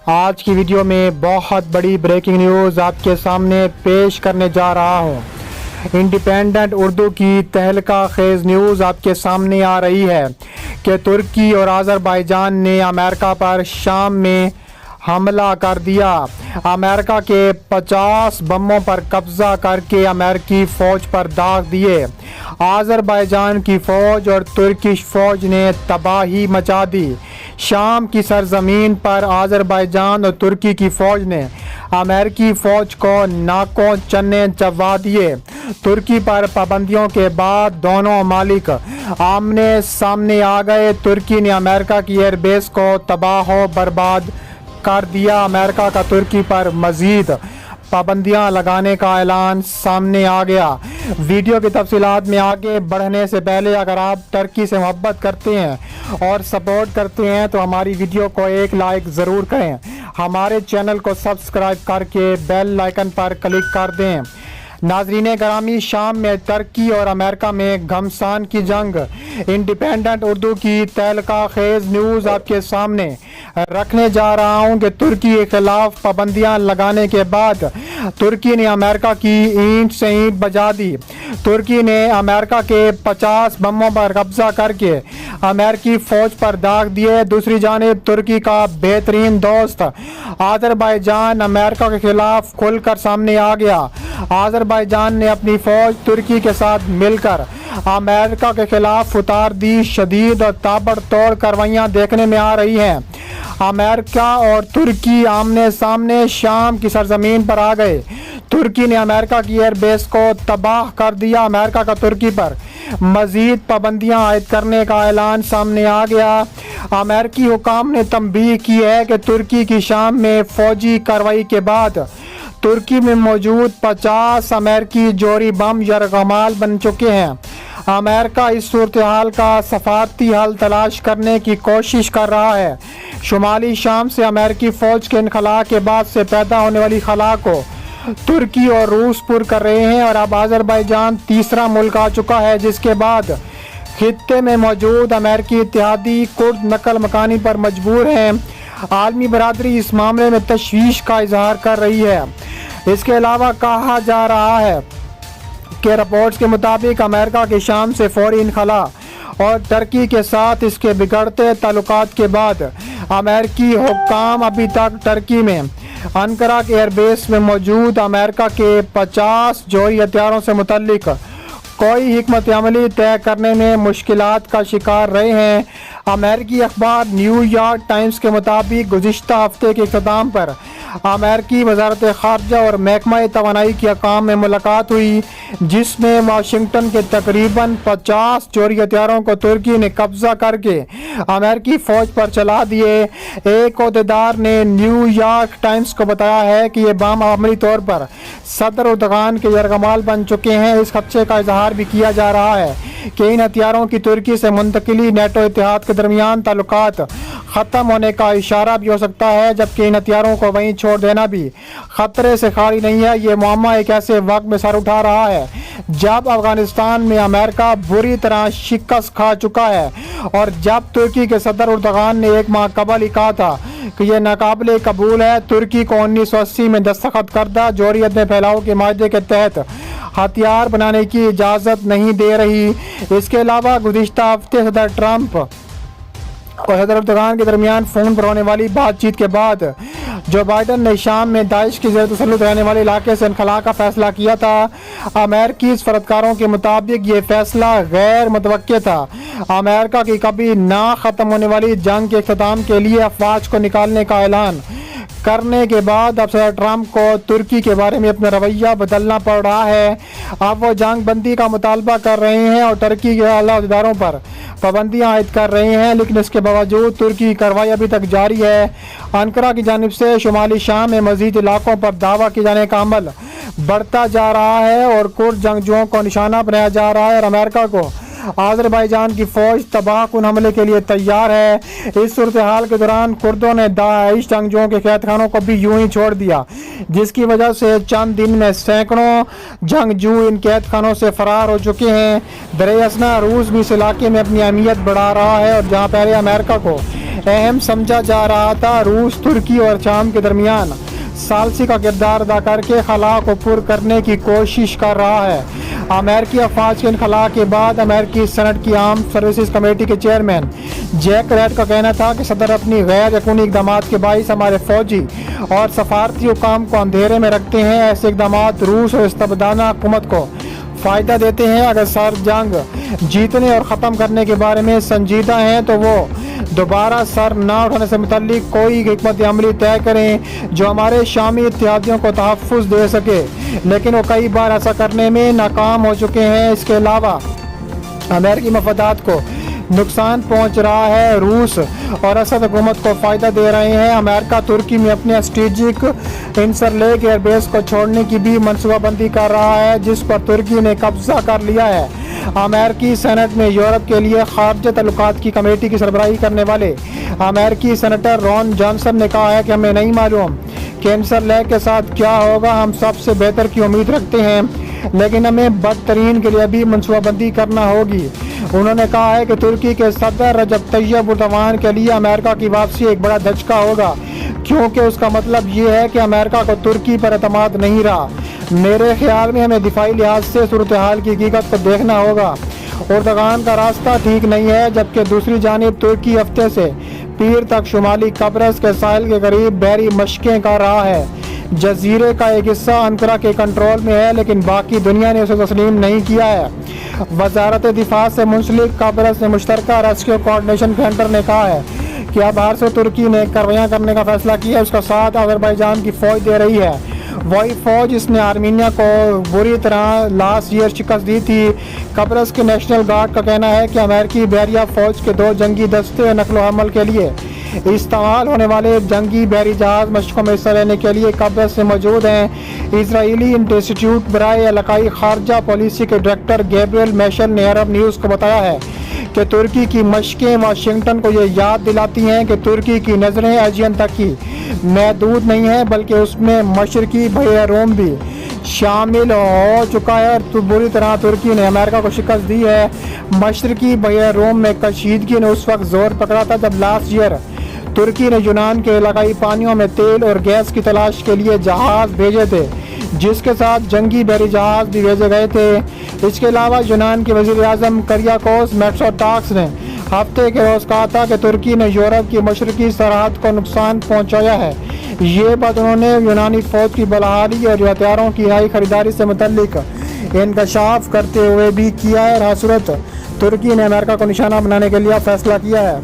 آج کی ویڈیو میں بہت بڑی بریکنگ نیوز آپ کے سامنے پیش کرنے جا رہا ہوں۔ انڈیپینڈنٹ اردو کی تہلکہ خیز نیوز آپ کے سامنے آ رہی ہے کہ ترکی اور آذربائیجان نے امریکہ پر شام میں حملہ کر دیا۔ امریکہ کے 50 بموں پر قبضہ کر کے امریکی فوج پر داغ دیے۔ آذربائیجان کی فوج اور ترکش فوج نے تباہی مچا دی۔ شام کی سرزمین پر آذربائیجان اور ترکی کی فوج نے امریکی فوج کو ناکوں چنے چبوا دیے۔ ترکی پر پابندیوں کے بعد دونوں ممالک آمنے سامنے آ گئے۔ ترکی نے امریکہ کی ایئر بیس کو تباہ و برباد کر دیا۔ امریکہ کا ترکی پر مزید پابندیاں لگانے کا اعلان سامنے آ گیا۔ ویڈیو کی تفصیلات میں آگے بڑھنے سے پہلے اگر آپ ترکی سے محبت کرتے ہیں اور سپورٹ کرتے ہیں تو ہماری ویڈیو کو ایک لائک ضرور کریں۔ ہمارے چینل کو سبسکرائب کر کے بیل آئیکن پر کلک کر دیں۔ ناظرین گرامی، شام میں ترکی اور امریکہ میں گھمسان کی جنگ۔ انڈیپینڈنٹ اردو کی تہلکہ خیز نیوز آپ کے سامنے رکھنے جا رہا ہوں کہ ترکی کے خلاف پابندیاں لگانے کے بعد ترکی نے امریکہ کی اینٹ سے اینٹ بجا دی۔ ترکی نے امریکہ کے 50 بموں پر قبضہ کر کے امریکی فوج پر داغ دیے۔ دوسری جانب ترکی کا بہترین دوست آذربائیجان امریکہ کے خلاف کھل کر سامنے آ گیا۔ آذربائیجان نے اپنی فوج ترکی کے ساتھ مل کر امریکہ کے خلاف اتار دی۔ شدید اور تابڑ توڑ کارروائیاں دیکھنے میں آ رہی ہیں۔ امریکہ اور ترکی آمنے سامنے شام کی سرزمین پر آ گئے۔ ترکی نے امریکہ کی ایئر بیس کو تباہ کر دیا۔ امریکہ کا ترکی پر مزید پابندیاں عائد کرنے کا اعلان سامنے آ گیا۔ امریکی حکام نے تنبیہ کی ہے کہ ترکی کی شام میں فوجی کارروائی کے بعد ترکی میں موجود 50 امریکی جوہری بم یرغمال بن چکے ہیں۔ امریکہ اس صورتحال کا سفارتی حل تلاش کرنے کی کوشش کر رہا ہے۔ شمالی شام سے امریکی فوج کے انخلاء کے بعد سے پیدا ہونے والی خلا کو ترکی اور روس پر کر رہے ہیں، اور اب آذربائیجان تیسرا ملک آ چکا ہے جس کے بعد خطے میں موجود امریکی اتحادی کرد نقل مکانی پر مجبور ہیں۔ عالمی برادری اس معاملے میں تشویش کا اظہار کر رہی ہے۔ اس کے علاوہ کہا جا رہا ہے کہ رپورٹس کے مطابق امریکہ کے شام سے فوری انخلاء اور ترکی کے ساتھ اس کے بگڑتے تعلقات کے بعد امریکی حکام ابھی تک ترکی میں انقرہ کے ایئر بیس میں موجود امریکہ کے 50 جوہری ہتھیاروں سے متعلق کوئی حکمت عملی طے کرنے میں مشکلات کا شکار رہے ہیں۔ امریکی اخبار نیو یارک ٹائمز کے مطابق گزشتہ ہفتے کے اختتام پر امریکی وزارت خارجہ اور محکمہ توانائی کے حکام میں ملاقات ہوئی، جس میں واشنگٹن کے تقریباً 50 جوہری ہتھیاروں کو ترکی نے قبضہ کر کے امریکی فوج پر چلا دیے۔ ایک عہدیدار نے نیو یارک ٹائمز کو بتایا ہے کہ یہ بم عملی طور پر صدر اردغان کے یرغمال بن چکے ہیں۔ اس خدشے کا اظہار بھی کیا جا رہا ہے کہ ان ہتھیاروں کی ترکی سے منتقلی نیٹو اتحاد کے درمیان تعلقات ختم ہونے کا اشارہ بھی ہو سکتا ہے، جبکہ ان ہتھیاروں کو وہیں چھوڑ دینا بھی خطرے سے خالی نہیں ہے۔ یہ معاملہ ایک ایسے وقت میں سر اٹھا رہا ہے جب افغانستان میں امریکہ بری طرح شکست کھا چکا ہے، اور جب ترکی کے صدر اردغان نے ایک ماہ قبل ہی کہا تھا کہ یہ ناقابل قبول ہے۔ ترکی کو 1980 میں دستخط کردہ جوہری عدم پھیلاؤ کے معاہدے کے تحت ہتھیار بنانے کی اجازت نہیں دے رہی۔ اس کے علاوہ گزشتہ ہفتے صدر ٹرمپ اور صدر اردغان کے درمیان فون پر ہونے والی بات چیت کے بعد جو بائیڈن نے شام میں داعش کی زیر تسلط رہنے والے علاقے سے انخلاء کا فیصلہ کیا تھا۔ امریکی سفارتکاروں کے مطابق یہ فیصلہ غیر متوقع تھا۔ امریکہ کی کبھی نہ ختم ہونے والی جنگ کے اختتام کے لیے افواج کو نکالنے کا اعلان کرنے کے بعد اب صدر ٹرمپ کو ترکی کے بارے میں اپنا رویہ بدلنا پڑ رہا ہے۔ اب وہ جنگ بندی کا مطالبہ کر رہے ہیں اور ترکی کے اعلیٰ عہدیداروں پر پابندیاں عائد کر رہے ہیں، لیکن اس کے باوجود ترکی کی کارروائی ابھی تک جاری ہے۔ انقرہ کی جانب سے شمالی شام میں مزید علاقوں پر دعویٰ کیے جانے کا عمل بڑھتا جا رہا ہے اور کرد جنگجوؤں کو نشانہ بنایا جا رہا ہے، اور امریکہ کو آذربائیجان کی فوج تباہ کن حملے کے لیے تیار ہے۔ اس صورتحال کے دوران کردوں نے داعش جنگجوؤں کے قید خانوں کو بھی یوں ہی چھوڑ دیا، جس کی وجہ سے چند دن میں سینکڑوں جنگجو ان قید خانوں سے فرار ہو چکے ہیں۔ درِ اثنا روس بھی اس علاقے میں اپنی اہمیت بڑھا رہا ہے، اور جہاں پہلے امریکہ کو اہم سمجھا جا رہا تھا، روس ترکی اور شام کے درمیان ثالثی کا کردار ادا کر کے خلا کو پر کرنے کی کوشش کر رہا ہے۔ امریکی افواج کے انخلاء کے بعد امریکی سینٹ کی عام سروسز کمیٹی کے چیئرمین جیک ریڈ کا کہنا تھا کہ صدر اپنی غیر یقینی اقدامات کے باعث ہمارے فوجی اور سفارتی حکام کو اندھیرے میں رکھتے ہیں۔ ایسے اقدامات روس اور استبدادیہ حکومت کو فائدہ دیتے ہیں۔ اگر سر جنگ جیتنے اور ختم کرنے کے بارے میں سنجیدہ ہیں تو وہ دوبارہ سر نہ اٹھانے سے متعلق کوئی حکمت عملی طے کریں جو ہمارے شامی اتحادیوں کو تحفظ دے سکے، لیکن وہ کئی بار ایسا کرنے میں ناکام ہو چکے ہیں۔ اس کے علاوہ امریکی مفادات کو نقصان پہنچ رہا ہے۔ روس اور اسد حکومت کو فائدہ دے رہے ہیں۔ امریکہ ترکی میں اپنے اسٹریٹجک انسرلیک ایئر بیس کو چھوڑنے کی بھی منصوبہ بندی کر رہا ہے، جس پر ترکی نے قبضہ کر لیا ہے۔ امریکی سینٹ میں یورپ کے لیے خارجہ تعلقات کی کمیٹی کی سربراہی کرنے والے امریکی سینیٹر رون جانسن نے کہا ہے کہ ہمیں نہیں معلوم کہ انسرلیک کے ساتھ کیا ہوگا۔ ہم سب سے بہتر کی امید رکھتے ہیں، لیکن ہمیں بدترین کے لیے بھی منصوبہ بندی کرنا ہوگی۔ انہوں نے کہا ہے کہ ترکی کے صدر رجب طیب اردوان کے لیے امریکہ کی واپسی ایک بڑا دھچکا ہوگا، کیونکہ اس کا مطلب یہ ہے کہ امریکہ کو ترکی پر اعتماد نہیں رہا۔ میرے خیال میں ہمیں دفاعی لحاظ سے صورتحال کی حقیقت کو دیکھنا ہوگا۔ اردوغان کا راستہ ٹھیک نہیں ہے، جبکہ دوسری جانب ترکی ہفتے سے پیر تک شمالی قبرص کے ساحل کے قریب بحری مشقیں کر رہا ہے۔ جزیرے کا ایک حصہ انقرہ کے کنٹرول میں ہے، لیکن باقی دنیا نے اسے تسلیم نہیں کیا ہے۔ وزارت دفاع سے منسلک قبرص میں مشترکہ ریسکیو کوآرڈینیشن سینٹر نے کہا ہے کہ اب ہر سے ترکی نے کارروائیاں کرنے کا فیصلہ کیا ہے، اس کا ساتھ آذربائیجان کی فوج دے رہی ہے، وہی فوج جس نے آرمینیا کو بری طرح لاسٹ ایئر شکست دی تھی۔ قبرص کے نیشنل گارڈ کا کہنا ہے کہ امریکی بحریہ فوج کے 2 جنگی دستے نقل و حمل کے لیے استعمال ہونے والے جنگی بحری جہاز مشقوں میں حصہ لینے کے لیے قبرص میں موجود ہیں۔ اسرائیلی انسٹی ٹیوٹ برائے علاقائی خارجہ پالیسی کے ڈائریکٹر گیبریل میشل نے عرب نیوز کو بتایا ہے کہ ترکی کی مشقیں واشنگٹن کو یہ یاد دلاتی ہیں کہ ترکی کی نظریں ایجین تک ہی محدود نہیں ہیں، بلکہ اس میں مشرقی بحیرہ روم بھی شامل ہو چکا ہے، اور بری طرح ترکی نے امریکہ کو شکست دی ہے۔ مشرقی بحیرہ روم میں کشیدگی نے اس وقت زور پکڑا تھا جب لاسٹ ایئر ترکی نے یونان کے علاقائی پانیوں میں تیل اور گیس کی تلاش کے لیے جہاز بھیجے تھے، جس کے ساتھ جنگی بحری جہاز بھی بھیجے گئے تھے۔ اس کے علاوہ یونان کے وزیر اعظم کریاکوس میٹسوٹاکس نے ہفتے کے روز کہا تھا کہ ترکی نے یورپ کی مشرقی سرحد کو نقصان پہنچایا ہے۔ یہ بات انہوں نے یونانی فوج کی بحالی اور ہتھیاروں کی نئی خریداری سے متعلق انکشاف کرتے ہوئے بھی کیا ہے، اور ہر صورت ترکی نے امریکہ کو نشانہ بنانے کے لیے فیصلہ کیا ہے۔